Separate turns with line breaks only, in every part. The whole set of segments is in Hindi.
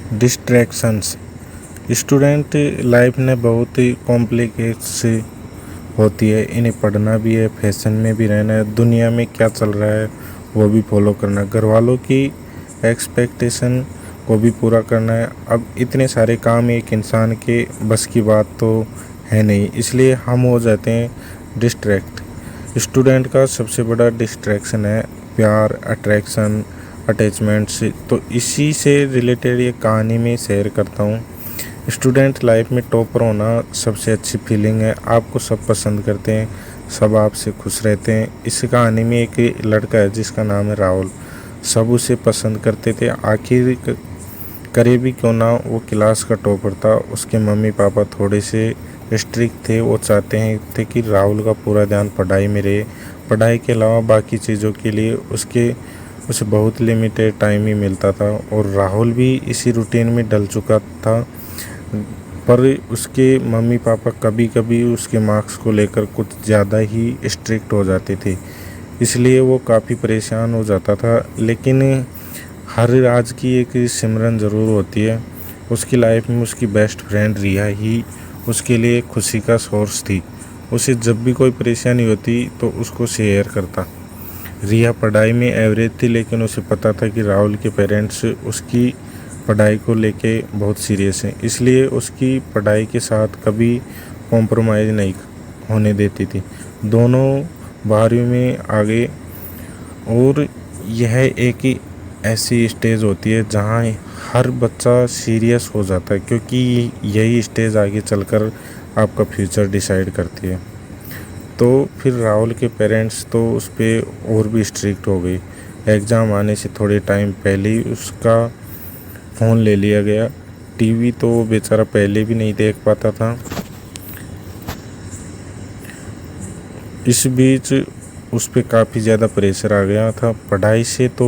डिस्ट्रैक्शंस स्टूडेंट लाइफ में बहुत ही कॉम्प्लिकेट्स होती है। इन्हें पढ़ना भी है, फैशन में भी रहना है, दुनिया में क्या चल रहा है वो भी फॉलो करना है, घर वालों की एक्सपेक्टेशन को भी पूरा करना है। अब इतने सारे काम एक इंसान के बस की बात तो है नहीं, इसलिए हम हो जाते हैं डिस्ट्रैक्ट। स्टूडेंट का सबसे बड़ा डिस्ट्रैक्शन है प्यार, अट्रैक्शन, अटैचमेंट्स। तो इसी से रिलेटेड ये कहानी में शेयर करता हूँ। स्टूडेंट लाइफ में टॉपर होना सबसे अच्छी फीलिंग है। आपको सब पसंद करते हैं, सब आपसे खुश रहते हैं। इस कहानी में एक लड़का है जिसका नाम है राहुल। सब उसे पसंद करते थे, आखिर करे भी क्यों ना, वो क्लास का टॉपर था। उसके मम्मी पापा थोड़े से स्ट्रिक्ट थे, वो चाहते हैं थे कि राहुल का पूरा ध्यान पढ़ाई में रहे। पढ़ाई के अलावा बाकी चीज़ों के लिए उसे बहुत लिमिटेड टाइम ही मिलता था, और राहुल भी इसी रूटीन में डल चुका था। पर उसके मम्मी पापा कभी कभी उसके मार्क्स को लेकर कुछ ज़्यादा ही स्ट्रिक्ट हो जाते थे, इसलिए वो काफ़ी परेशान हो जाता था। लेकिन हर राज की एक सिमरन ज़रूर होती है। उसकी लाइफ में उसकी बेस्ट फ्रेंड रिया ही उसके लिए खुशी का सोर्स थी। उसे जब भी कोई परेशानी होती तो उसको शेयर करता। रिया पढ़ाई में एवरेज थी, लेकिन उसे पता था कि राहुल के पेरेंट्स उसकी पढ़ाई को लेके बहुत सीरियस हैं, इसलिए उसकी पढ़ाई के साथ कभी कॉम्प्रोमाइज़ नहीं होने देती थी। दोनों 12वीं में आगे, और यह एक ही ऐसी स्टेज होती है जहाँ हर बच्चा सीरियस हो जाता है, क्योंकि यही स्टेज आगे चलकर आपका फ्यूचर डिसाइड करती है। तो फिर राहुल के पेरेंट्स तो उस पर और भी स्ट्रिक्ट हो गई। एग्ज़ाम आने से थोड़े टाइम पहले ही उसका फ़ोन ले लिया गया। टीवी तो वो बेचारा पहले भी नहीं देख पाता था। इस बीच उस पर काफ़ी ज़्यादा प्रेशर आ गया था। पढ़ाई से तो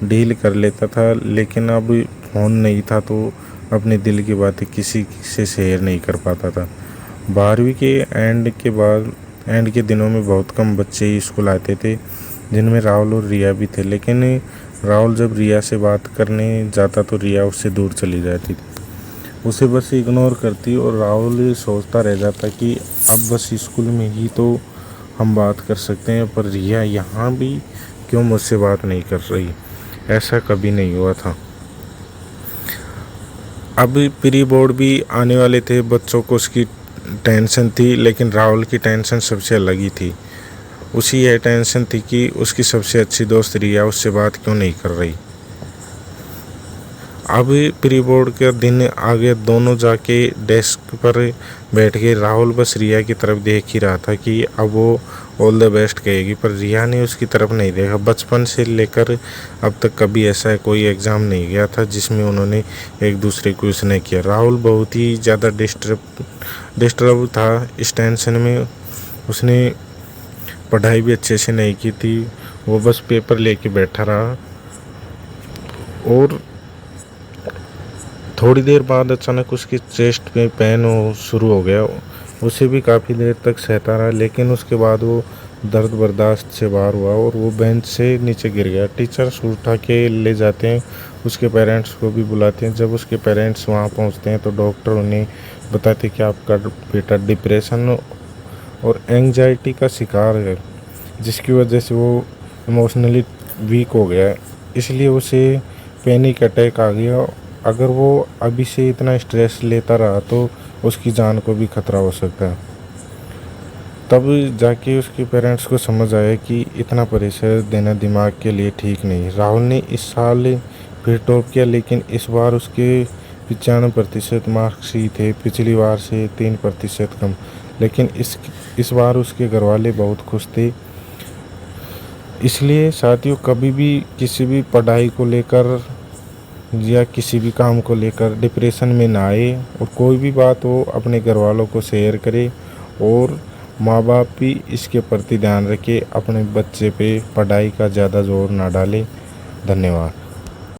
डील कर लेता था, लेकिन अब फ़ोन नहीं था तो अपने दिल की बातें किसी से शेयर नहीं कर पाता था। 12वीं के एंड के दिनों में बहुत कम बच्चे ही स्कूल आते थे, जिनमें राहुल और रिया भी थे। लेकिन राहुल जब रिया से बात करने जाता तो रिया उससे दूर चली जाती थी, उसे बस इग्नोर करती, और राहुल सोचता रह जाता कि अब बस स्कूल में ही तो हम बात कर सकते हैं, पर रिया यहाँ भी क्यों मुझसे बात नहीं कर रही। ऐसा कभी नहीं हुआ था। अब प्री बोर्ड भी आने वाले थे, बच्चों को उसकी टेंशन थी, लेकिन राहुल की टेंशन सबसे अलग ही थी। उसी यह टेंशन थी कि उसकी सबसे अच्छी दोस्त रिया उससे बात क्यों नहीं कर रही। अब प्री बोर्ड का दिन आ गया, दोनों जाके डेस्क पर बैठ गए। राहुल बस रिया की तरफ देख ही रहा था कि अब वो ऑल द बेस्ट कहेगी, पर रिया ने उसकी तरफ नहीं देखा। बचपन से लेकर अब तक कभी ऐसा कोई एग्ज़ाम नहीं गया था जिसमें उन्होंने एक दूसरे को विश नहीं किया। राहुल बहुत ही ज़्यादा डिस्टर्ब था इस टेंशन में। उसने पढ़ाई भी अच्छे से नहीं की थी, वो बस पेपर लेके बैठा रहा। और थोड़ी देर बाद अचानक उसकी चेस्ट में पेन शुरू हो गया। उसे भी काफ़ी देर तक सहता रहा, लेकिन उसके बाद वो दर्द बर्दाश्त से बाहर हुआ और वो बेंच से नीचे गिर गया। टीचर्स उठा के ले जाते हैं, उसके पेरेंट्स को भी बुलाते हैं। जब उसके पेरेंट्स वहाँ पहुँचते हैं तो डॉक्टर उन्हें बताते कि आपका बेटा डिप्रेशन और एंजाइटी का शिकार है, जिसकी वजह से वो इमोशनली वीक हो गया, इसलिए उसे पैनिक अटैक आ गया। अगर वो अभी से इतना स्ट्रेस लेता रहा तो उसकी जान को भी खतरा हो सकता है। तब जाके उसके पेरेंट्स को समझ आया कि इतना प्रेशर देना दिमाग के लिए ठीक नहीं। राहुल ने इस साल फिर टॉप किया, लेकिन इस बार उसके 95% मार्क्स ही थे, पिछली बार से 3% कम। लेकिन इस बार उसके घर वाले बहुत खुश थे। इसलिए साथियों, कभी भी किसी भी पढ़ाई को लेकर या किसी भी काम को लेकर डिप्रेशन में ना आए, और कोई भी बात हो अपने घर वालों को शेयर करें, और माँ बाप भी इसके प्रति ध्यान रखें। अपने बच्चे पे पढ़ाई का ज़्यादा जोर ना डालें। धन्यवाद।